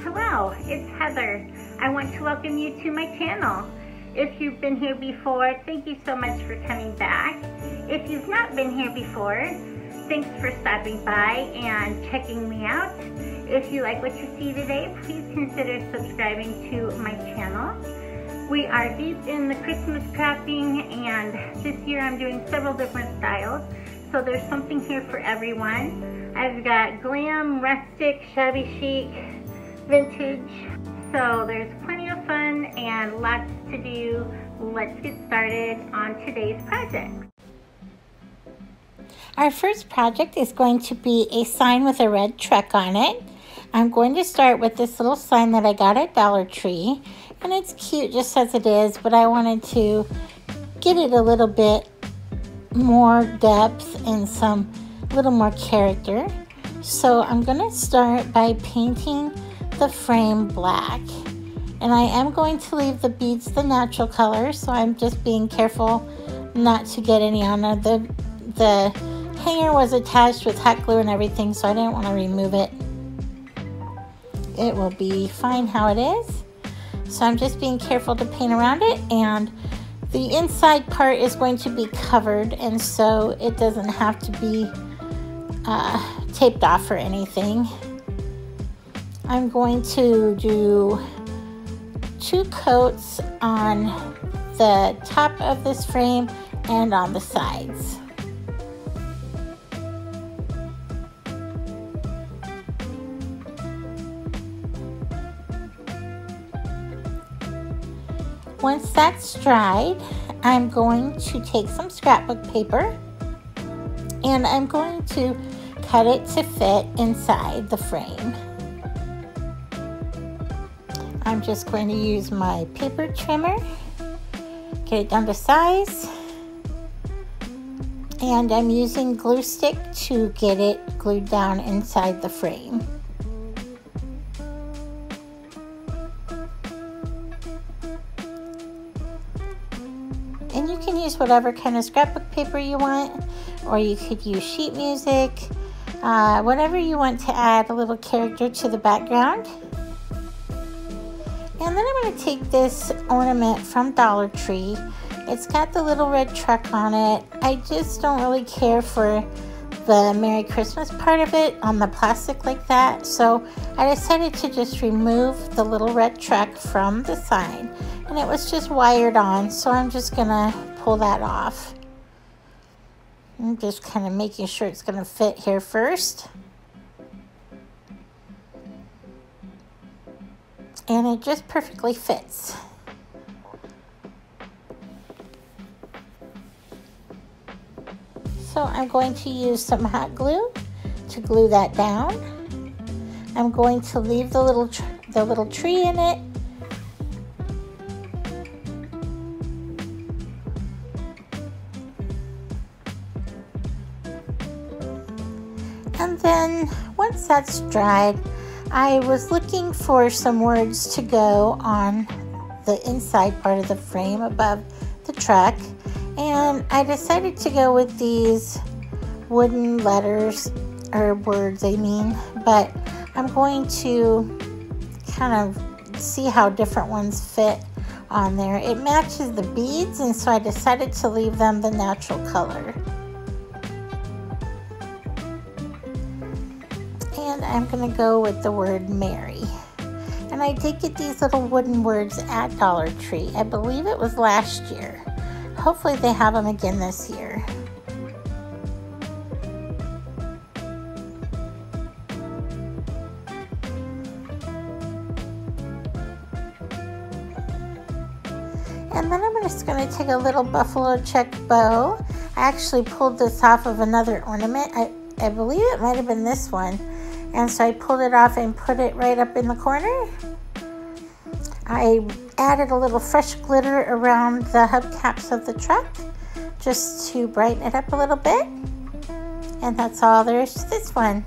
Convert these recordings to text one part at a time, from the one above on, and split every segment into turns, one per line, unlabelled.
Hello, it's Heather. I want to welcome you to my channel. If you've been here before, thank you so much for coming back. If you've not been here before, thanks for stopping by and checking me out. If you like what you see today, please consider subscribing to my channel. We are deep in the Christmas crafting, and this year I'm doing several different styles, so there's something here for everyone. I've got glam, rustic, shabby chic, vintage, so there's plenty of fun and lots to do. Let's get started on today's project.
Our first project is going to be a sign with a red truck on it. I'm going to start with this little sign that I got at Dollar Tree, and it's cute just as it is, but I wanted to get it a little bit more depth and some little more character. So I'm going to start by painting the frame black, and I am going to leave the beads the natural color, so I'm just being careful not to get any on there. The hanger was attached with hot glue and everything, so I didn't want to remove it. It will be fine how it is. So I'm just being careful to paint around it, and the inside part is going to be covered, and so it doesn't have to be taped off or anything. I'm going to do 2 coats on the top of this frame and on the sides. Once that's dried, I'm going to take some scrapbook paper and I'm going to cut it to fit inside the frame. I'm just going to use my paper trimmer, get it down to size, and I'm using glue stick to get it glued down inside the frame. And you can use whatever kind of scrapbook paper you want, or you could use sheet music, whatever you want to add a little character to the background. And then I'm going to take this ornament from Dollar Tree. It's got the little red truck on it. I just don't really care for the Merry Christmas part of it on the plastic like that, so I decided to just remove the little red truck from the sign, and it was just wired on, so I'm just gonna pull that off. I'm just kind of making sure it's gonna fit here first, and it just perfectly fits. So I'm going to use some hot glue to glue that down. I'm going to leave the little tree in it. And then once that's dried, I was looking for some words to go on the inside part of the frame above the truck. And I decided to go with these wooden letters, or words I mean, but I'm going to kind of see how different ones fit on there. It matches the beads, and so I decided to leave them the natural color. And I'm going to go with the word Merry. And I did get these little wooden words at Dollar Tree. I believe it was last year. Hopefully they have them again this year. And then I'm just going to take a little buffalo check bow. I actually pulled this off of another ornament. I believe it might have been this one. And so I pulled it off and put it right up in the corner. I added a little fresh glitter around the hubcaps of the truck just to brighten it up a little bit. And that's all there is to this one.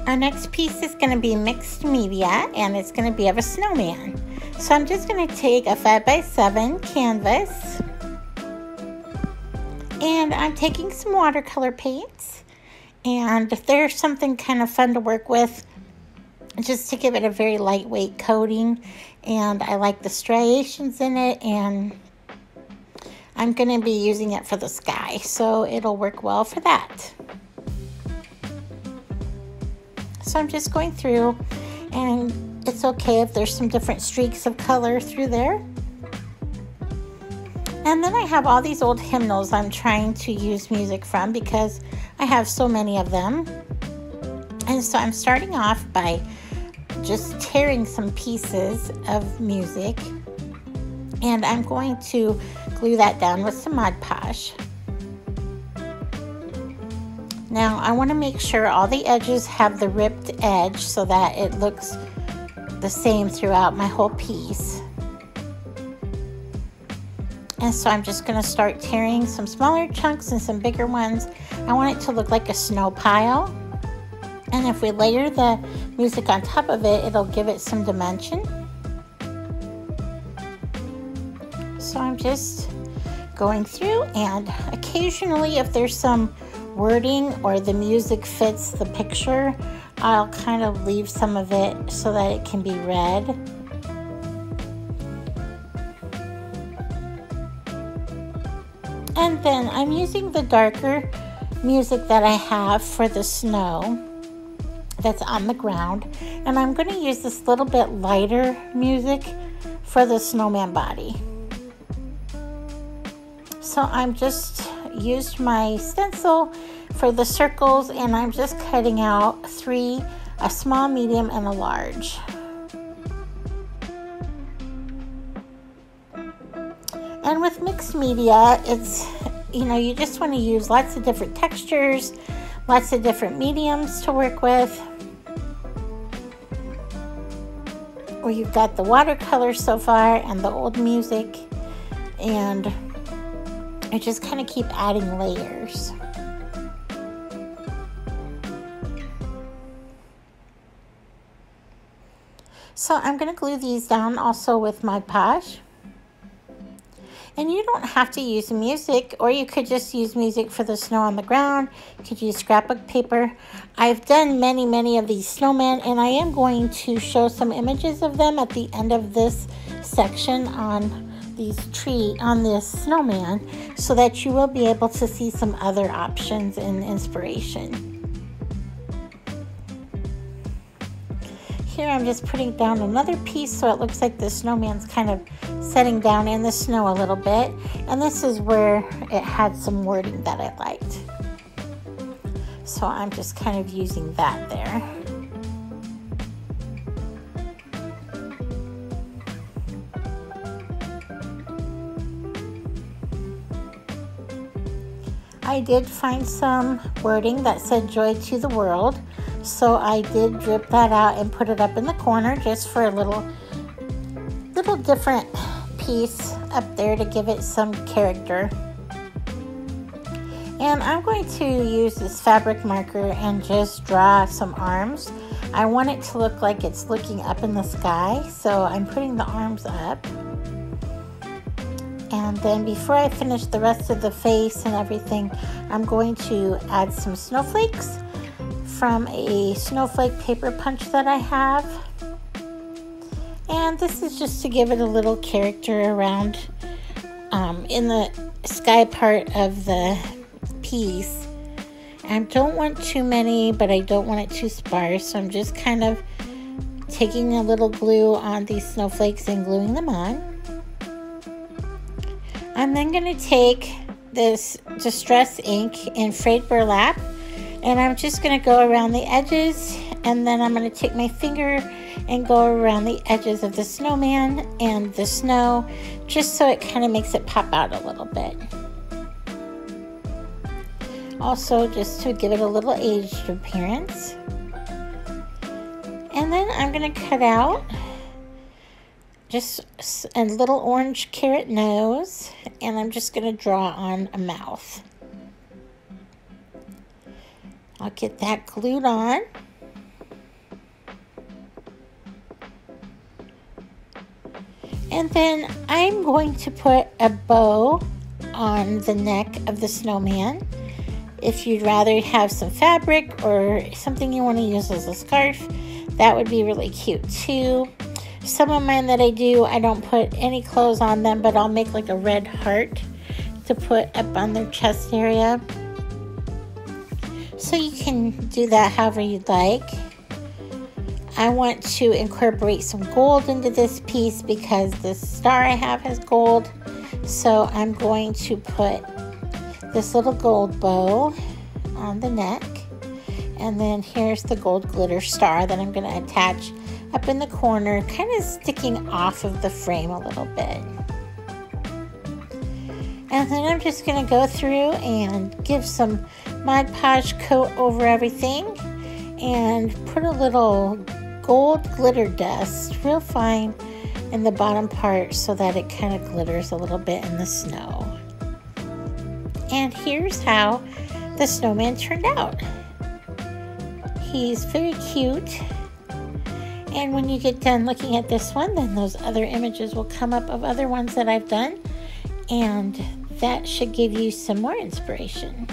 Our next piece is going to be mixed media, and it's going to be of a snowman. So I'm just going to take a 5x7 canvas, and I'm taking some watercolor paints, and there's something kind of fun to work with just to give it a very lightweight coating, and I like the striations in it, and I'm going to be using it for the sky, so it'll work well for that. So I'm just going through, and it's okay if there's some different streaks of color through there. And then I have all these old hymnals I'm trying to use music from because I have so many of them. And so I'm starting off by just tearing some pieces of music, and I'm going to glue that down with some Mod Podge. Now I want to make sure all the edges have the ripped edge so that it looks the same throughout my whole piece. And so I'm just going to start tearing some smaller chunks and some bigger ones. I want it to look like a snow pile. And if we layer the music on top of it, it'll give it some dimension. So I'm just going through, and occasionally if there's some wording or the music fits the picture, I'll kind of leave some of it so that it can be read. And then I'm using the darker music that I have for the snow that's on the ground, and I'm going to use this little bit lighter music for the snowman body. So I'm just used my stencil for the circles, and I'm just cutting out 3, a small, medium, and a large. And with mixed media, it's, you just want to use lots of different textures, lots of different mediums to work with. Where you've got the watercolor so far and the old music, and I just kind of keep adding layers. So I'm going to glue these down also with Mod Podge. And you don't have to use music, or you could just use music for the snow on the ground. You could use scrapbook paper. I've done many of these snowmen, and I am going to show some images of them at the end of this section on this snowman, so that you will be able to see some other options and inspiration. Here I'm just putting down another piece so it looks like the snowman's kind of setting down in the snow a little bit, and this is where it had some wording that I liked. So I'm just kind of using that there. I did find some wording that said "Joy to the World," so I did drip that out and put it up in the corner just for a little different piece up there to give it some character. And I'm going to use this fabric marker and just draw some arms. I want it to look like it's looking up in the sky, so I'm putting the arms up. And then before I finish the rest of the face and everything, I'm going to add some snowflakes from a snowflake paper punch that I have. And this is just to give it a little character around in the sky part of the piece. I don't want too many, but I don't want it too sparse, so I'm just kind of taking a little glue on these snowflakes and gluing them on. I'm then going to take this Distress ink in frayed burlap, and I'm just going to go around the edges, and then I'm going to take my finger and go around the edges of the snowman and the snow, just so it kind of makes it pop out a little bit. Also, just to give it a little aged appearance. And then I'm going to cut out just a little orange carrot nose, and I'm just going to draw on a mouth. I'll get that glued on. And then I'm going to put a bow on the neck of the snowman. If you'd rather have some fabric or something you want to use as a scarf, that would be really cute too. Some of mine that I do, I don't put any clothes on them, but I'll make like a red heart to put up on their chest area. So you can do that however you'd like. I want to incorporate some gold into this piece because the star I have has gold. So I'm going to put this little gold bow on the neck. And then here's the gold glitter star that I'm going to attach up in the corner, kind of sticking off of the frame a little bit. And then I'm just going to go through and give some Mod Podge coat over everything and put a little gold glitter dust real fine in the bottom part so that it kind of glitters a little bit in the snow. And here's how the snowman turned out. He's very cute. And when you get done looking at this one, then those other images will come up of other ones that I've done. And that should give you some more inspiration.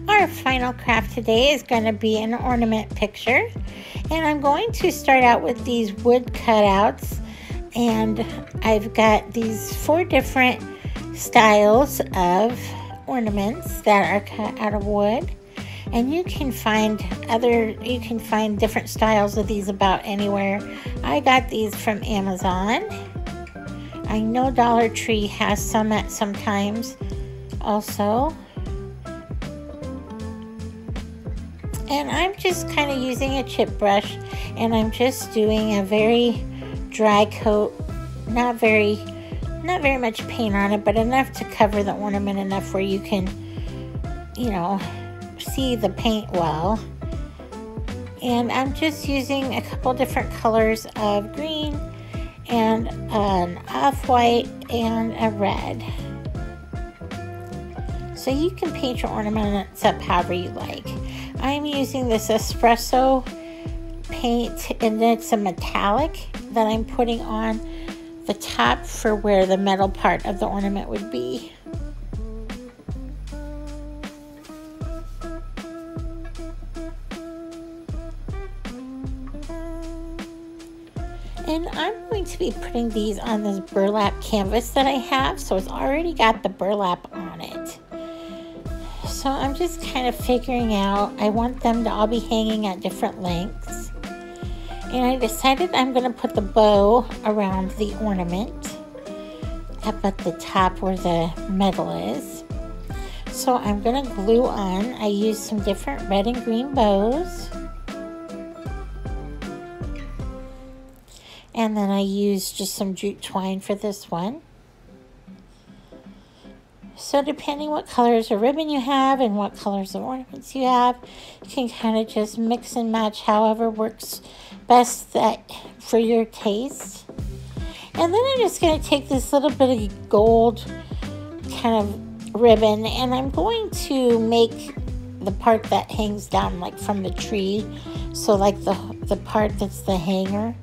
Our final craft today is going to be an ornament picture, and I'm going to start out with these wood cutouts, and I've got these 4 different styles of ornaments that are cut out of wood, and you can find different styles of these about anywhere. I got these from Amazon. I know Dollar Tree has some at sometimes also. And I'm just kind of using a chip brush, and I'm just doing a very dry coat, not very much paint on it, but enough to cover the ornament enough where you can, see the paint well. And I'm just using a couple different colors of green and an off-white and a red. So you can paint your ornaments up however you like. I'm using this espresso paint, and it's a metallic that I'm putting on the top for where the metal part of the ornament would be. And I'm going to be putting these on this burlap canvas that I have, so it's already got the burlap on it. So I'm just kind of figuring out, I want them to all be hanging at different lengths. And I decided I'm going to put the bow around the ornament up at the top where the metal is. So I'm going to glue on. I used some different red and green bows. And then I used just some jute twine for this one. So depending what colors of ribbon you have and what colors of ornaments you have, you can kind of just mix and match however works best for your taste. And then I'm just going to take this little bit of gold kind of ribbon, and I'm going to make the part that hangs down like from the tree. So like the part that's the hanger.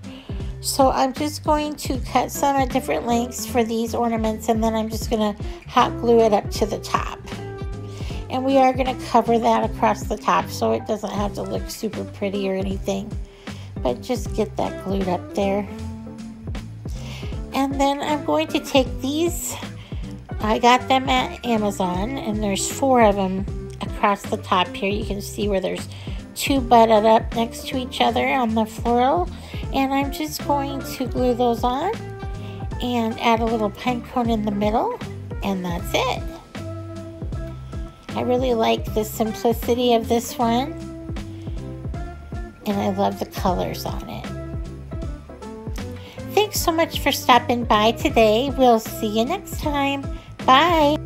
So I'm just going to cut some at different lengths for these ornaments, and then I'm just going to hot glue it up to the top. And we are going to cover that across the top so it doesn't have to look super pretty or anything. But just get that glued up there. And then I'm going to take these. I got them at Amazon, and there's 4 of them across the top here. You can see where there's 2 butted up next to each other on the floral. And I'm just going to glue those on and add a little pine cone in the middle, and that's it. I really like the simplicity of this one, and I love the colors on it. Thanks so much for stopping by today. We'll see you next time. Bye.